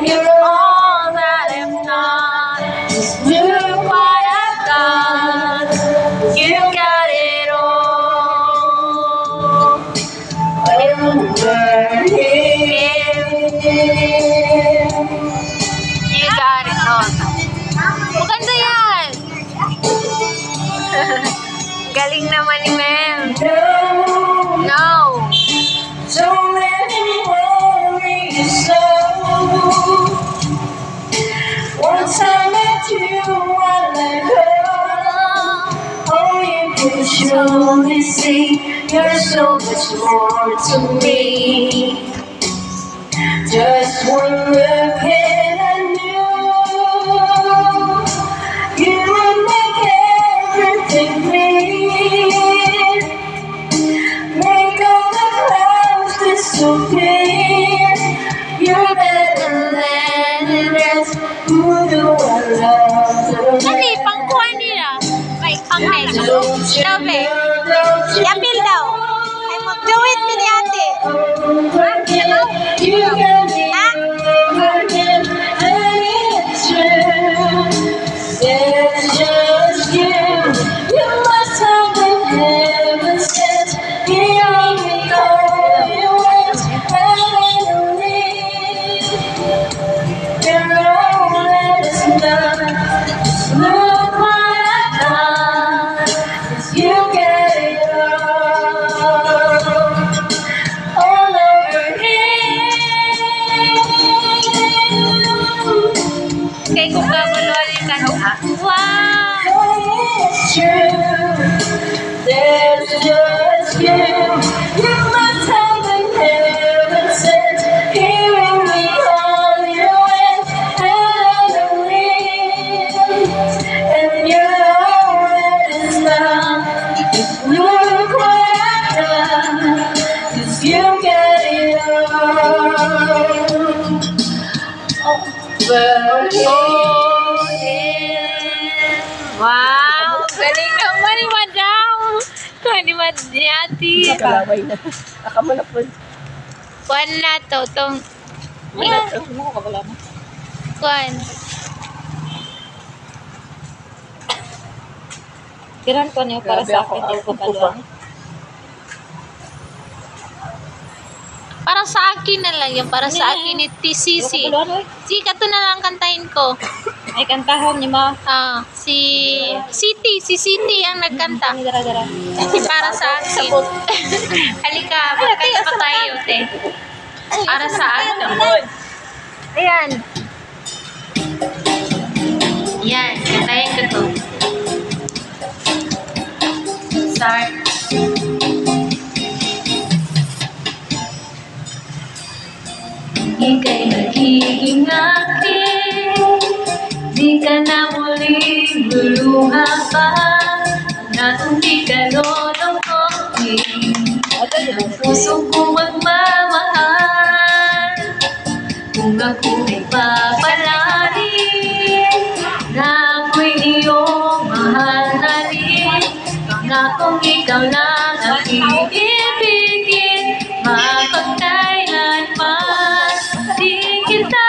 you're all that I'm not. Just look what I've got. You got it all. Over here. You got it all. Maganda yan. Galing naman ni Mem. No. So many worries, so once I met you, I let go. Oh, you can surely see you're so much more to me. Just one look and I knew you would make everything clear. Make all the clouds disappear. You're better than the rest. Who do I love the best? Ano pangkuhan nila? May pang-medyo. Sabi, yapil daw. Ay mag-do-it mi ni ate. You got me over again, and it's true. It's just you. You must have been heaven sent. Hearing me call you went heavenly. You're all that is done. Look what I've done. 'Cause you get it all over here. Kay kung gaguluhan yung kanta. Wow! It's true. There's just you. You must have been heaven sent. Hearing me call you went heavenly. And you're all that is done. Look what I've done. 'Cause you get it all. Over here. Wow! Galing naman ni Madam! Ni Madyati. Kalaway na. Akamala po. Kuhan na to. Itong... Kuhan. Kiran ko niyo para sa akin. Para sa akin na lang yun. Para sa akin ni TCC. Si kato na lang kantahin ko. Ay, kantahan niyo ma. Si City ang nagkanta. Dara-dara. Para sa akin. Halika, magkanta pa tayo, te. Para sa akin. Ayan. Yan, kantahin ko to. Start. Ika'y nagiging akin. Di ka na muling luluha pa. Ang atong di ka lolokohin. Ang puso ko magmamahal. Kung ako'y papalarin na ako'y iyong mahalhalin. Pangakong ikaw lang ang iibigin mapagkailanman. Di kita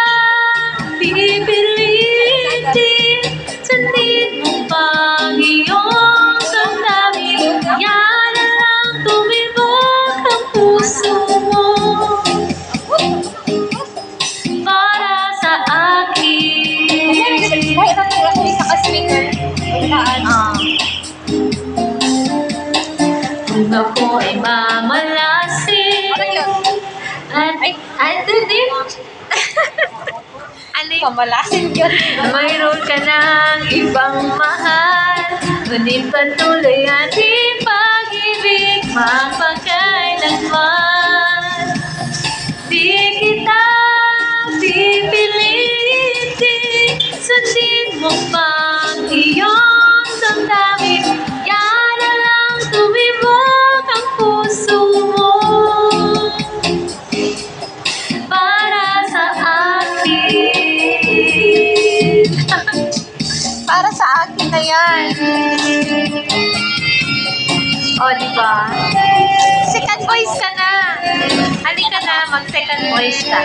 pipilitin. Sundin mo pang iyong damdamin. Yan na lang tumibok ang puso mo. Para sa akin. Kung ako ay mamalasin. At din. Pamalasin yun. Mayroon ka ng ibang mahal. Ngunit patuloy ating pag-ibig mapagkailanman. Di kita pipilitin. Sundin mo pang iyong damdamin. Yan na lang tumibok ang puso mo. Para sa akin. Para sa akin na yan. O, diba? Second voice ka na. Halika na, mag-second voice ka.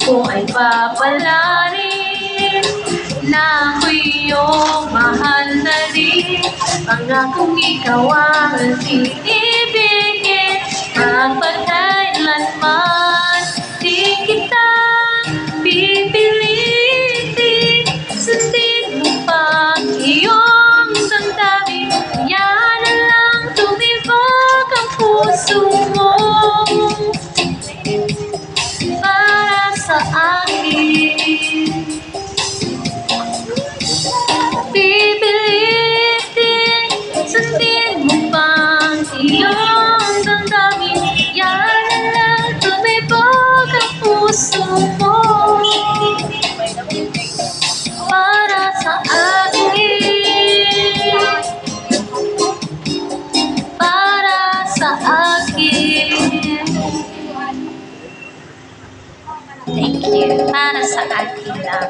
Kung ay papalarin na ako'y iyong mahal na rin, pangakong ikaw ang ibigin, magpagkailanman di kita pipilitin. Sundin mo pa iyong damdamin, yan na lang tumibok ang puso mo. Para sa akin, pipilitin, sundin mo pang iyong damdamin, yan na lang tumibok ang puso mo. Para sa akin, para sa akin. Thank you. Para sa akin lang.